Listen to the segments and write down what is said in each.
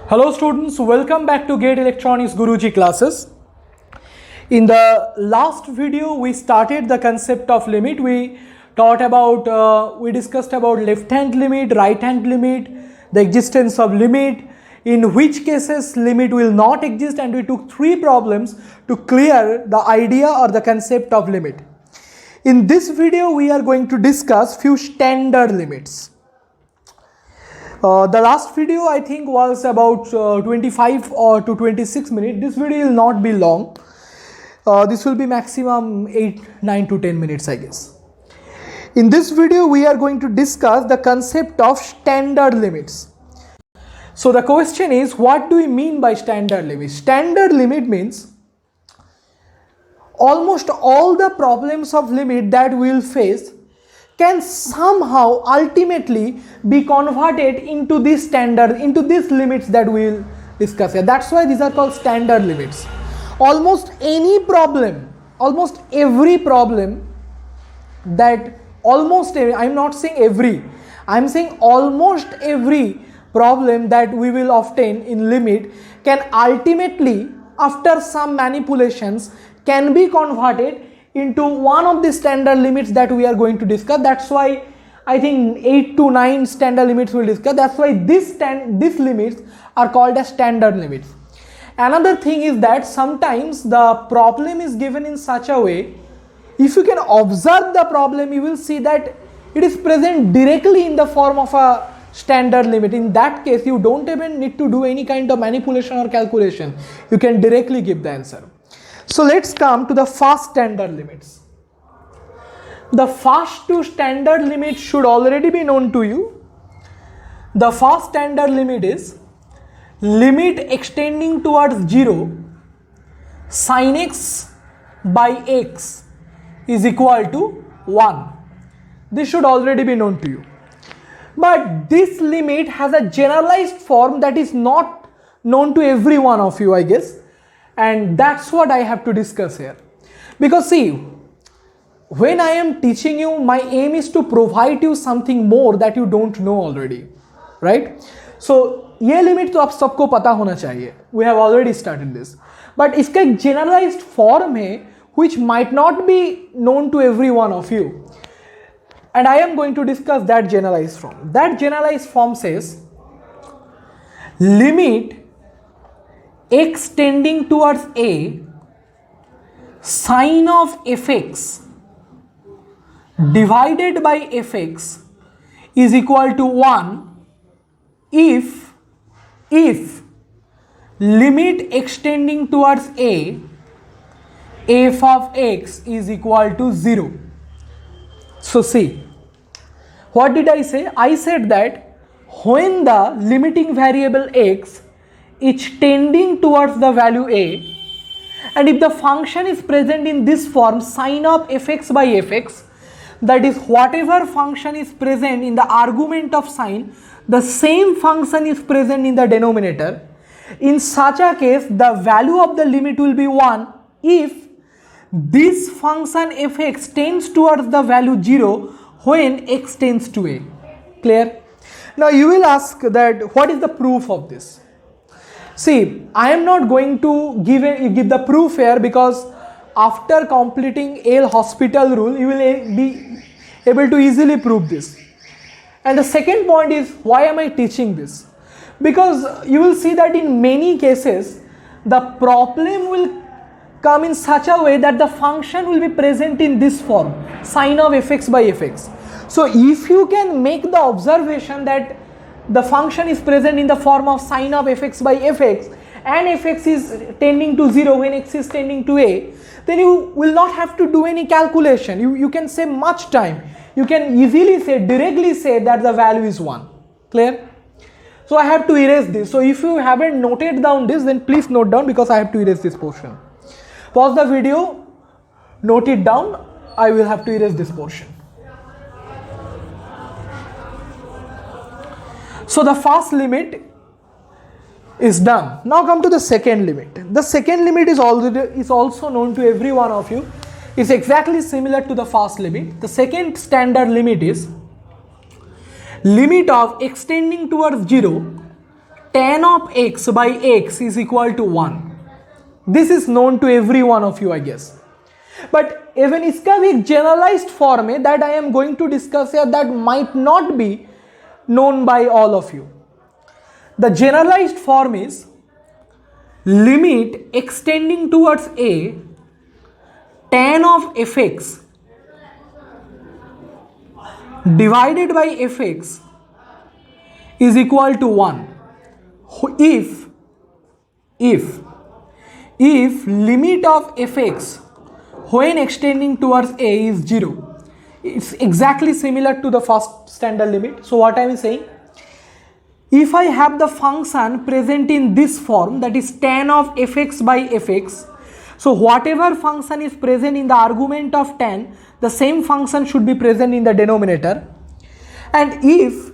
Hello students, welcome back to Gate Electronics Guruji classes. In the last video we started the concept of limit. We discussed about left hand limit, right hand limit, the existence of limit, in which cases limit will not exist, and we took 3 problems to clear the idea or the concept of limit. In this video we are going to discuss few standard limits. The last video I think was about 25 or to 26 minutes. This video will not be long. This will be maximum 8, 9 to 10 minutes I guess. In this video we are going to discuss the concept of standard limits. So the question is, what do we mean by standard limit? Standard limit means almost all the problems of limit that we will face can somehow ultimately be converted into these limits that we will discuss here. That's why these are called standard limits. Almost every problem that I'm not saying every, I'm saying almost every problem that we will obtain in limit can ultimately, after some manipulations, can be converted into one of the standard limits that we are going to discuss. That's why I think 8 to 9 standard limits we'll discuss. That's why these limits are called as standard limits. Another thing is that sometimes the problem is given in such a way, if you can observe the problem, you will see that it is present directly in the form of a standard limit. In that case, you don't even need to do any kind of manipulation or calculation. You can directly give the answer. So let's come to the first standard limits. The first 2 standard limits should already be known to you. The first standard limit is limit extending towards 0 sin x by x is equal to 1. This should already be known to you. But this limit has a generalized form that is not known to every one of you, I guess. And that's what I have to discuss here. Because see, when I am teaching you, my aim is to provide you something more that you don't know already, right? So ये limit तो आप सबको पता होना चाहिए. We have already started this. But इसका एक generalized form है which might not be known to every one of you. And I am going to discuss that generalized form. That generalized form says limit x tending towards a sine of fx divided by fx is equal to 1 if limit extending towards a f of x is equal to 0. So see, what did I say? I said that when the limiting variable x is tending towards the value a, and if the function is present in this form sine of fx by fx, that is whatever function is present in the argument of sine, the same function is present in the denominator. In such a case, the value of the limit will be 1 if this function fx tends towards the value 0 when x tends to a. Clear? Now you will ask that what is the proof of this? See, I am not going to give the proof here, because after completing Yale hospital rule, you will be able to easily prove this. And the second point is, why am I teaching this? Because you will see that in many cases, the problem will come in such a way that the function will be present in this form, sine of fx by fx. So if you can make the observation that the function is present in the form of sine of fx by fx and fx is tending to 0 when x is tending to a, then you will not have to do any calculation. You can save much time. You can easily directly say that the value is 1. Clear? So I have to erase this. So if you haven't noted down this, then please note down, because I have to erase this portion. Pause the video, note it down. I will have to erase this portion. So the first limit is done. Now come to the second limit. The second limit is also known to every one of you. It's exactly similar to the first limit. The second standard limit is limit of extending towards 0 tan of x by x is equal to 1. This is known to every one of you, I guess. But even इसका भी एक generalized form है that I am going to discuss here that might not be known by all of you. The generalized form is limit extending towards a tan of fx divided by fx is equal to 1 if limit of fx when extending towards a is 0. It's exactly similar to the first standard limit. So what I am saying, if I have the function present in this form, that is tan of fx by fx, so whatever function is present in the argument of tan, the same function should be present in the denominator. And if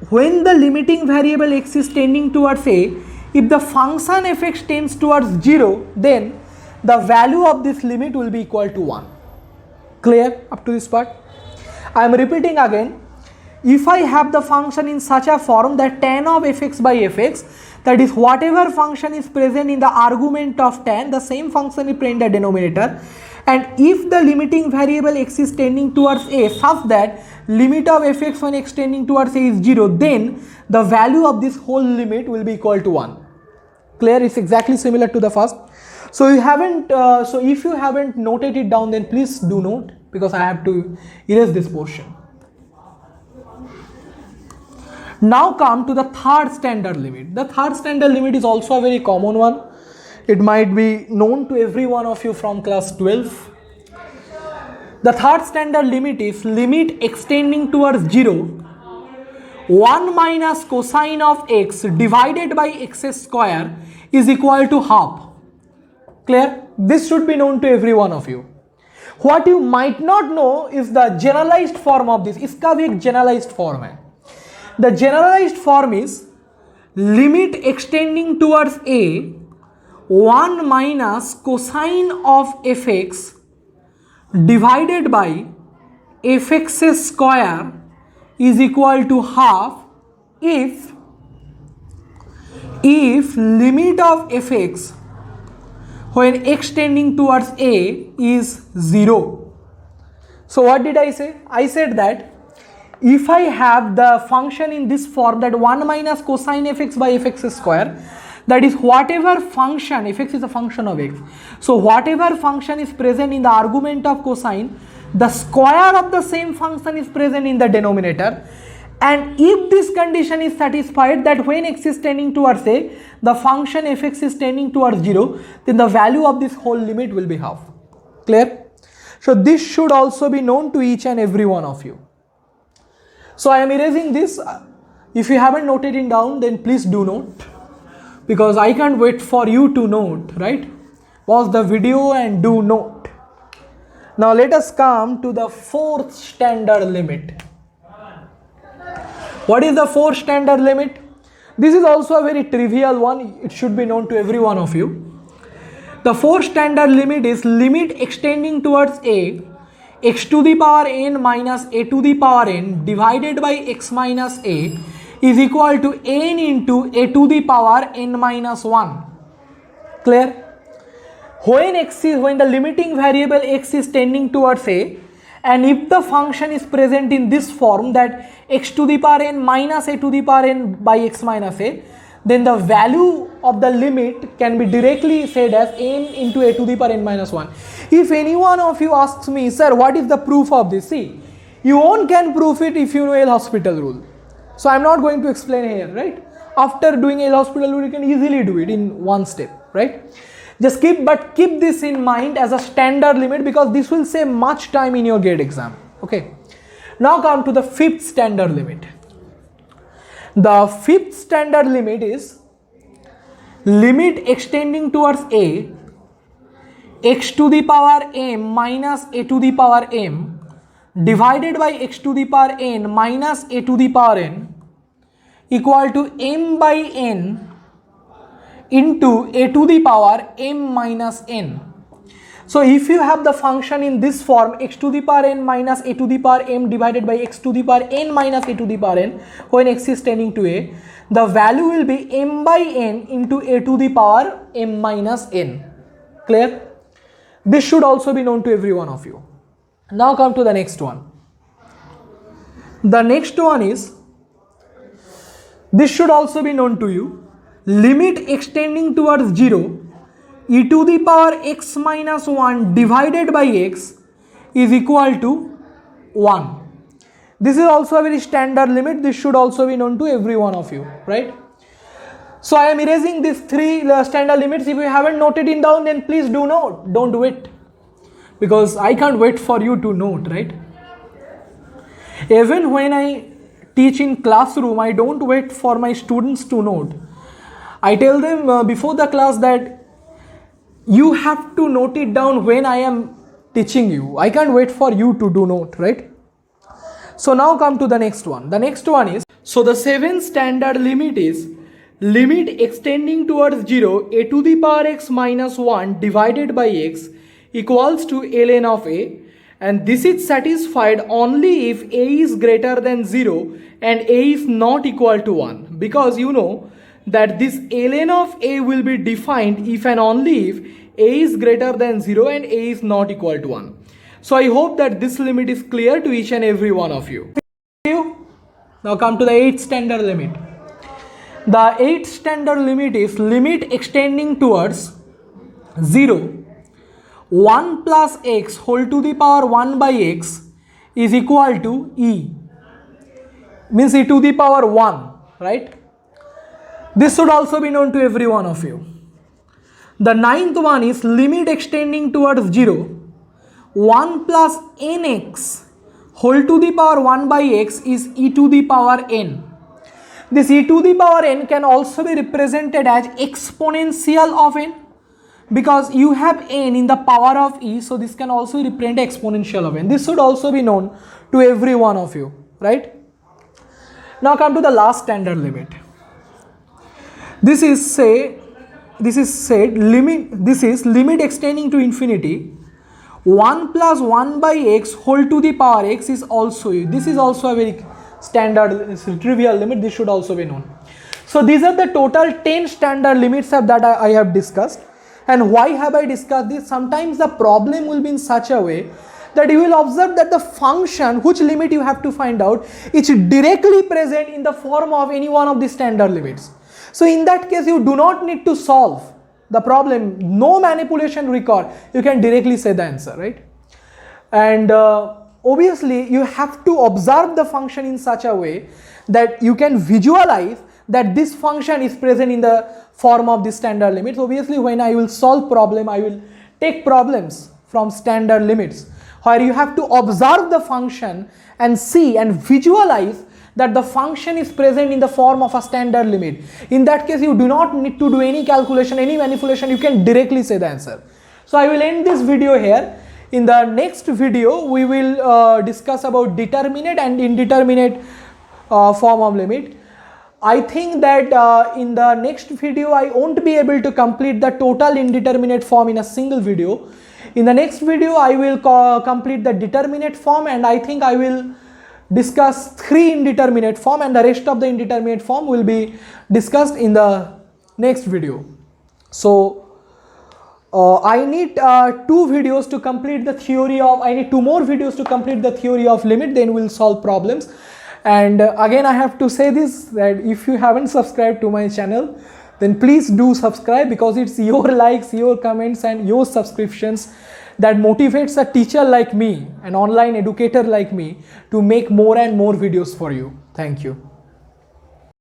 when the limiting variable x is tending towards a, if the function fx tends towards 0, then the value of this limit will be equal to 1. Clear up to this part? I am repeating again. If I have the function in such a form that tan of fx by fx, that is whatever function is present in the argument of tan, the same function is present in the denominator, and if the limiting variable x is tending towards a such that limit of fx when extending towards a is 0, then the value of this whole limit will be equal to 1. Clear? It's exactly similar to the first. So if you haven't noted it down, then please do note, because I have to erase this portion. Now come to the third standard limit. The third standard limit is also a very common one. It might be known to every one of you from class 12. The third standard limit is limit extending towards 0, 1 minus cosine of x divided by x square is equal to half. Clear? This should be known to every one of you. What you might not know is the generalized form of this. इसका भी एक generalized form है. The generalized form is limit extending towards a 1 minus cosine of fx divided by fx square is equal to half if limit of fx when x tending towards a is 0. So what did I say? I said that if I have the function in this form, that 1 minus cosine fx by fx square, that is whatever function, fx is a function of x, so whatever function is present in the argument of cosine, the square of the same function is present in the denominator, and if this condition is satisfied, that when x is tending towards a, the function fx is tending towards 0, then the value of this whole limit will be half. Clear? So this should also be known to each and every one of you. So I am erasing this. If you haven't noted it down, then please do note, because I can't wait for you to note, right? Pause the video and do note. Now let us come to the fourth standard limit. What is the fourth standard limit? This is also a very trivial one. It should be known to every one of you. The fourth standard limit is limit extending towards a, x to the power n minus a to the power n divided by x minus a is equal to n into a to the power n minus 1. Clear? When the limiting variable x is tending towards a, and if the function is present in this form, that x to the power n minus a to the power n by x minus a, then the value of the limit can be directly said as n into a to the power n minus 1. If any one of you asks me, sir, what is the proof of this? See, you only can prove it if you know L'Hospital rule. So I am not going to explain here, right? After doing L'Hospital rule, you can easily do it in one step, right? Just keep this in mind as a standard limit, because this will save much time in your GATE exam. Okay. Now come to the fifth standard limit. The fifth standard limit is limit extending towards a, x to the power m minus a to the power m divided by x to the power n minus a to the power n equal to m by n into a to the power m minus n. So if you have the function in this form, x to the power n minus a to the power m divided by x to the power n minus a to the power n, when x is tending to a, the value will be m by n into a to the power m minus n. Clear? This should also be known to every one of you. Now come to the next one. The next one is, this should also be known to you, limit extending towards 0, e to the power x minus 1 divided by x is equal to 1. This is also a very standard limit. This should also be known to every one of you, right? So I am erasing these three standard limits. If you haven't noted it down, then please do note. Don't wait, because I can't wait for you to note, right? Even when I teach in classroom, I don't wait for my students to note. I tell them before the class that you have to note it down when I am teaching you. I can't wait for you to do note, right? So now come to the next one. The next one is, so the 7th standard limit is limit extending towards 0, a to the power x minus 1 divided by x equals to ln of a, and this is satisfied only if a is greater than 0 and a is not equal to 1, because you know that this ln of a will be defined if and only if a is greater than 0 and a is not equal to 1. So I hope that this limit is clear to each and every one of you. Now come to the 8th standard limit. The 8th standard limit is limit extending towards 0, 1 plus x whole to the power 1 by x is equal to e, means e to the power 1, right? This should also be known to every one of you. The 9th one is limit extending towards 0, 1 plus nx whole to the power 1 by x is e to the power n. This e to the power n can also be represented as exponential of n, because you have n in the power of e, so this can also represent exponential of n. This should also be known to every one of you, right? Now come to the last standard limit. This is limit extending to infinity, 1 plus 1 by x whole to the power x is also, this is also a very standard trivial limit. This should also be known. So these are the total 10 standard limits that I have discussed. And why have I discussed this? Sometimes the problem will be in such a way that you will observe that the function, which limit you have to find out, is directly present in the form of any one of the standard limits. So in that case, you do not need to solve the problem, no manipulation required, you can directly say the answer, right? And obviously you have to observe the function in such a way that you can visualize that this function is present in the form of the standard limits. Obviously when I will solve problem, I will take problems from standard limits, where you have to observe the function and see and visualize that the function is present in the form of a standard limit. In that case, you do not need to do any calculation, any manipulation, you can directly say the answer. So I will end this video here. In the next video, we will discuss about determinate and indeterminate form of limit. I think that in the next video, I won't be able to complete the total indeterminate form in a single video. In the next video, I will complete the determinate form, and I think I will discuss 3 indeterminate form, and the rest of the indeterminate form will be discussed in the next video. So I need 2 videos to complete the theory of, I need 2 more videos to complete the theory of limit, then we'll solve problems. And again I have to say this, that if you haven't subscribed to my channel, then please do subscribe, because it's your likes, your comments and your subscriptions that motivates a teacher like me, an online educator like me, to make more and more videos for you. Thank you.